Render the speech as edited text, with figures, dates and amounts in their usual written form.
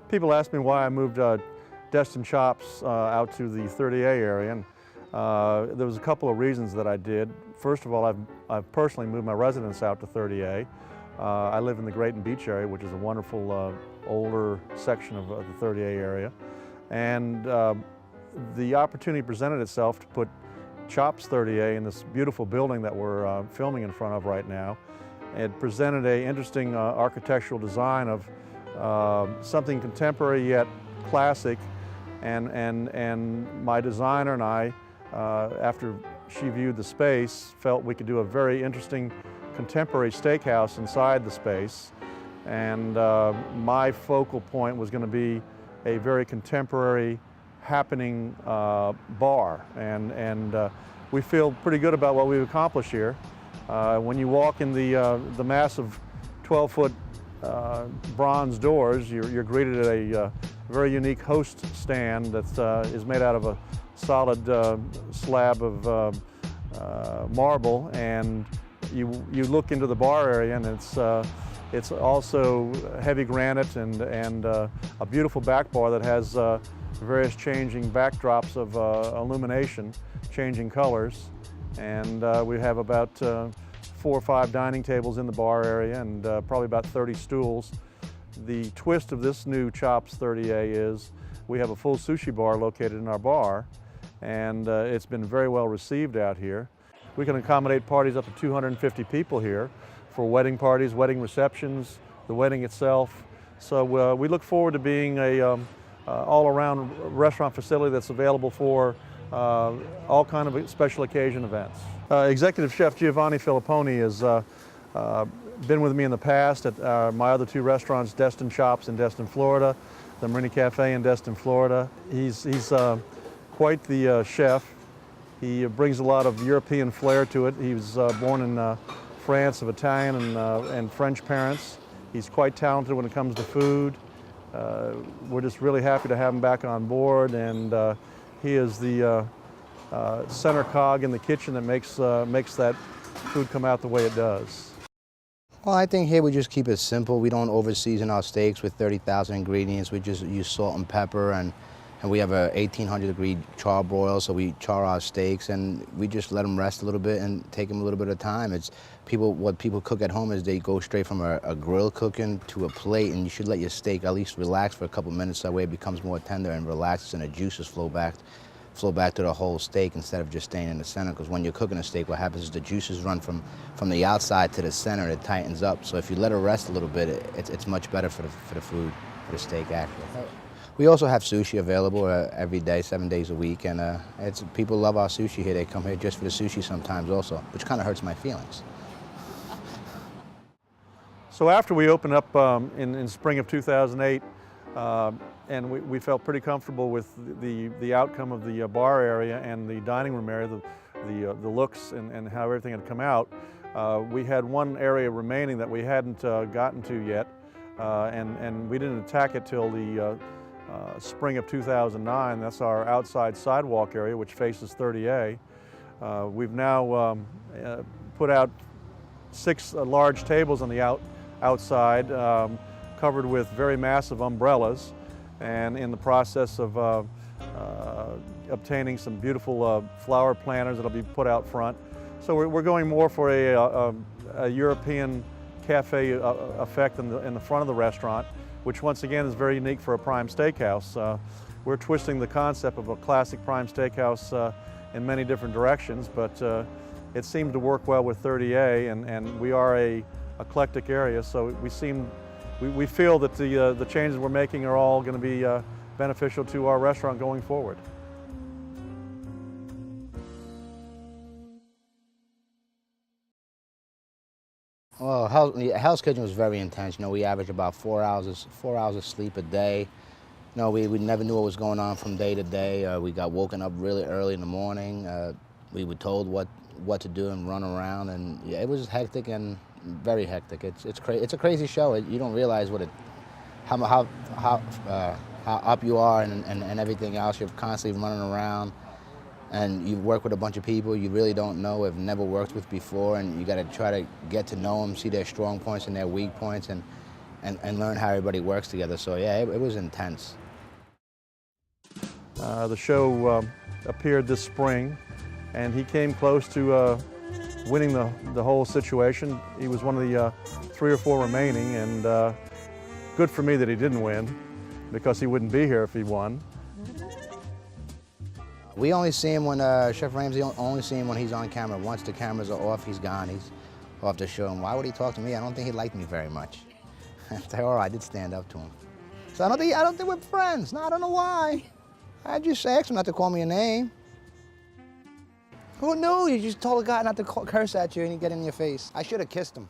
People ask me why I moved Destin Chops out to the 30A area, and there was a couple of reasons that I did. First of all, I've personally moved my residence out to 30A. I live in the Grayton Beach area, which is a wonderful older section of the 30A area, and the opportunity presented itself to put Chops 30A in this beautiful building that we're filming in front of right now. It presented an interesting architectural design of something contemporary yet classic, and my designer and I, after she viewed the space, felt we could do a very interesting contemporary steakhouse inside the space. And my focal point was going to be a very contemporary happening bar, and we feel pretty good about what we've accomplished here. When you walk in the massive 12-foot bronze doors, you're greeted at a very unique host stand that is made out of a solid slab of marble, and you look into the bar area, and it's also heavy granite and a beautiful back bar that has various changing backdrops of illumination, changing colors. And we have about 4 or 5 dining tables in the bar area, and probably about 30 stools. The twist of this new Chops 30A is we have a full sushi bar located in our bar, and it's been very well received out here. We can accommodate parties up to 250 people here for wedding parties, wedding receptions, the wedding itself. So we look forward to being a all-around restaurant facility that's available for all kind of special occasion events. Executive Chef Giovanni Fillipponi has been with me in the past at my other 2 restaurants, Destin Chops in Destin, Florida, the Marini Cafe in Destin, Florida. He's quite the chef. He brings a lot of European flair to it. He was born in France of Italian and French parents. He's quite talented when it comes to food. We're just really happy to have him back on board, and he is the center cog in the kitchen that makes that food come out the way it does. Well, I think here we just keep it simple. We don't over-season our steaks with 30,000 ingredients. We just use salt and pepper, and we have a 1800-degree char broil, so we char our steaks, and we just let them rest a little bit and take them a little bit of time. What people cook at home is they go straight from a grill cooking to a plate, and you should let your steak at least relax for a couple minutes. That way it becomes more tender and relaxes, and the juices flow back to the whole steak instead of just staying in the center. Because when you're cooking a steak, what happens is the juices run from the outside to the center. It tightens up. So if you let it rest a little bit, it's much better for the food, for the steak actually. We also have sushi available every day, 7 days a week, and people love our sushi here. They come here just for the sushi sometimes also, which kind of hurts my feelings. So after we opened up in spring of 2008, and we felt pretty comfortable with the outcome of the bar area and the dining room area, the looks and how everything had come out, we had one area remaining that we hadn't gotten to yet, and we didn't attack it till the spring of 2009. That's our outside sidewalk area, which faces 30A. We've now put out 6 large tables on the outside, covered with very massive umbrellas, and in the process of obtaining some beautiful flower planters that'll be put out front. So we're going more for a European cafe effect in the front of the restaurant, which once again is very unique for a prime steakhouse. We're twisting the concept of a classic prime steakhouse in many different directions, but it seemed to work well with 30A, and we are a eclectic area, so we feel that the changes we're making are all going to be beneficial to our restaurant going forward. Well, Hell's Kitchen was very intense. You know, we averaged about 4 hours of sleep a day. You know, we never knew what was going on from day to day. We got woken up really early in the morning. We were told what to do and run around, and yeah, it was hectic and very hectic. It's a crazy show. You don't realize how up you are and everything else. You're constantly running around, and you work with a bunch of people you really don't know, have never worked with before, and you got to try to get to know them, see their strong points and their weak points, and and learn how everybody works together. So yeah, it was intense. The show appeared this spring, and he came close to winning the whole situation. He was one of the 3 or 4 remaining, and good for me that he didn't win, because he wouldn't be here if he won. We only see him when, Chef Ramsay only see him when he's on camera. Once the cameras are off, he's gone. He's off the show. And why would he talk to me? I don't think he liked me very much. I did stand up to him. So I don't think we're friends. No, I don't know why. I just asked him not to call me a name. Who knew? You just told a guy not to curse at you and he get in your face. I should have kissed him.